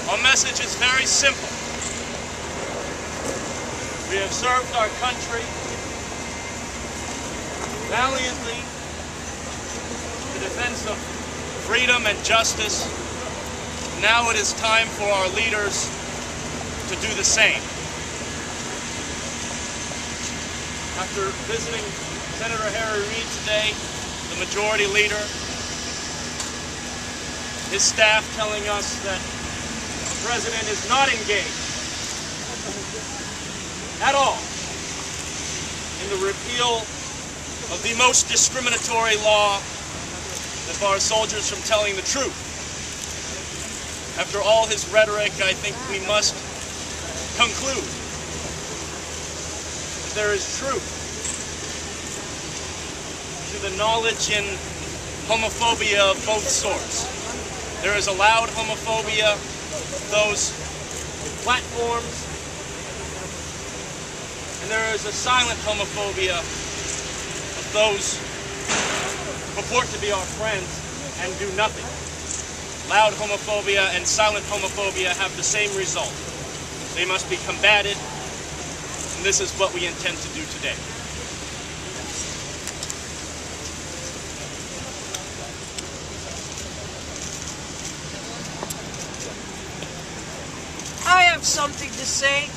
Our message is very simple. We have served our country valiantly in defense of freedom and justice. Now it is time for our leaders to do the same. After visiting Senator Harry Reid today, the majority leader, his staff telling us that the president is not engaged at all in the repeal of the most discriminatory law that bars soldiers from telling the truth. After all his rhetoric, I think we must conclude that there is truth to the knowledge in homophobia of both sorts. There is a loud homophobia of those platforms, and there is a silent homophobia of those who purport to be our friends and do nothing. Loud homophobia and silent homophobia have the same result. They must be combated, and this is what we intend to do today. I have something to say.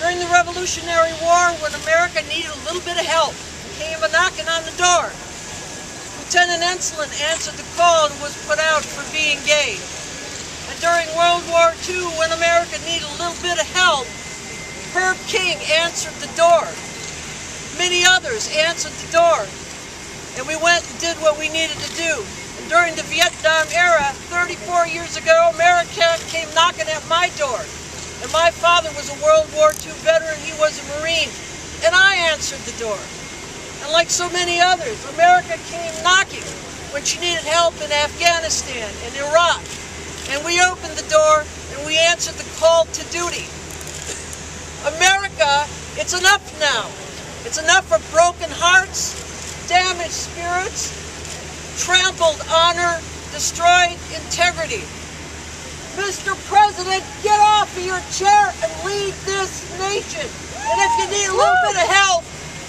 During the Revolutionary War, when America needed a little bit of help, came a knocking on the door. Lieutenant Enslin answered the call and was put out for being gay. And during World War II, when America needed a little bit of help, Herb King answered the door. Many others answered the door. And we went and did what we needed to do. And during the Vietnam era, 34 years ago, America came knocking at my door. And my father was a World War II veteran, he was a Marine. And I answered the door. And like so many others, America came knocking when she needed help in Afghanistan and Iraq. And we opened the door and we answered the call to duty. America, it's enough now. It's enough of broken hearts, damaged spirits, trampled honor, destroyed integrity. Mr. President, get off of your chair and lead this nation. And if you need a little bit of help,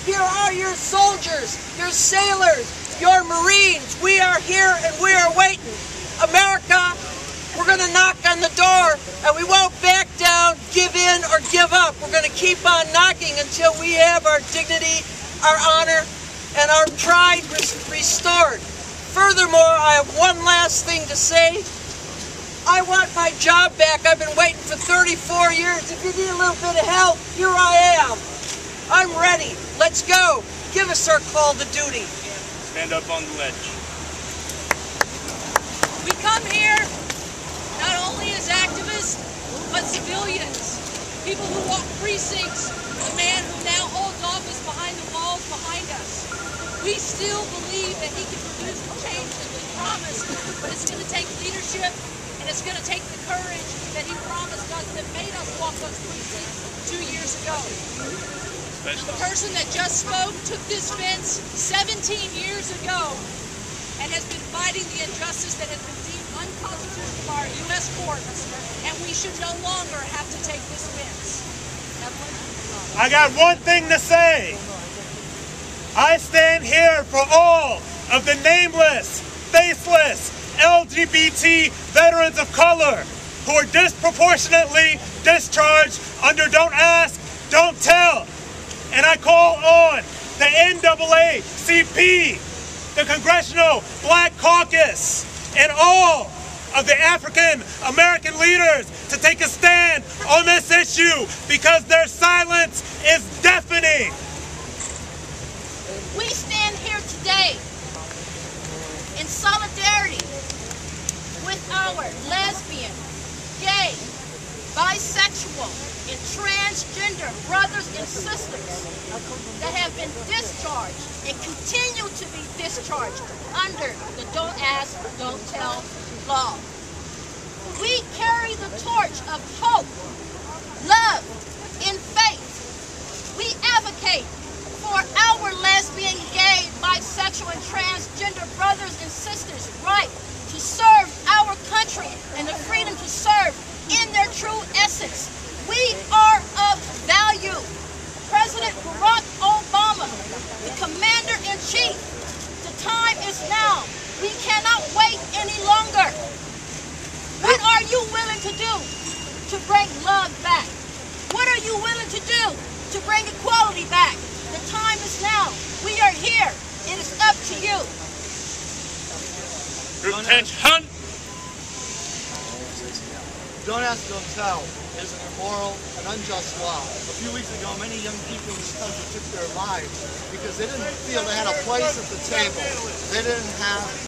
here are your soldiers, your sailors, your Marines. We are here and we are waiting. America, we're going to knock on the door and we won't back down, give in, or give up. We're going to keep on knocking until we have our dignity, our honor, and our pride restored. Furthermore, I have one last thing to say. I want my job back. I've been waiting for 34 years. If you need a little bit of help, here I am. I'm ready. Let's go. Give us our call to duty. Stand up on the ledge. We come here not only as activists, but civilians. People who walk precincts. The man who now holds office behind the walls behind us. We still believe that he can produce the change that we promised, but it's going to take leadership. And it's going to take the courage that he promised us that made us walk those precincts 2 years ago. The person that just spoke took this fence 17 years ago and has been fighting the injustice that has been deemed unconstitutional by our U.S. courts, and we should no longer have to take this fence. Evelyn? I got one thing to say. I stand here for all of the nameless, faceless, LGBT veterans of color who are disproportionately discharged under Don't Ask, Don't Tell. And I call on the NAACP, the Congressional Black Caucus, and all of the African American leaders to take a stand on this issue because their silence is deafening. We stand here today in solidarity with our lesbian, gay, bisexual, and transgender brothers and sisters that have been discharged and continue to be discharged under the Don't Ask, Don't Tell law. We carry the torch of hope, love, and faith. We advocate for our lesbian, gay, bisexual, and transgender brothers and sisters' right to serve our country and the freedom willing to do to bring love back? What are you willing to do to bring equality back? The time is now. We are here. It is up to you. Lieutenant Hunt. Don't ask, don't tell is an immoral and unjust law. A few weeks ago, many young people in this country took their lives because they didn't feel they had a place at the table. They didn't have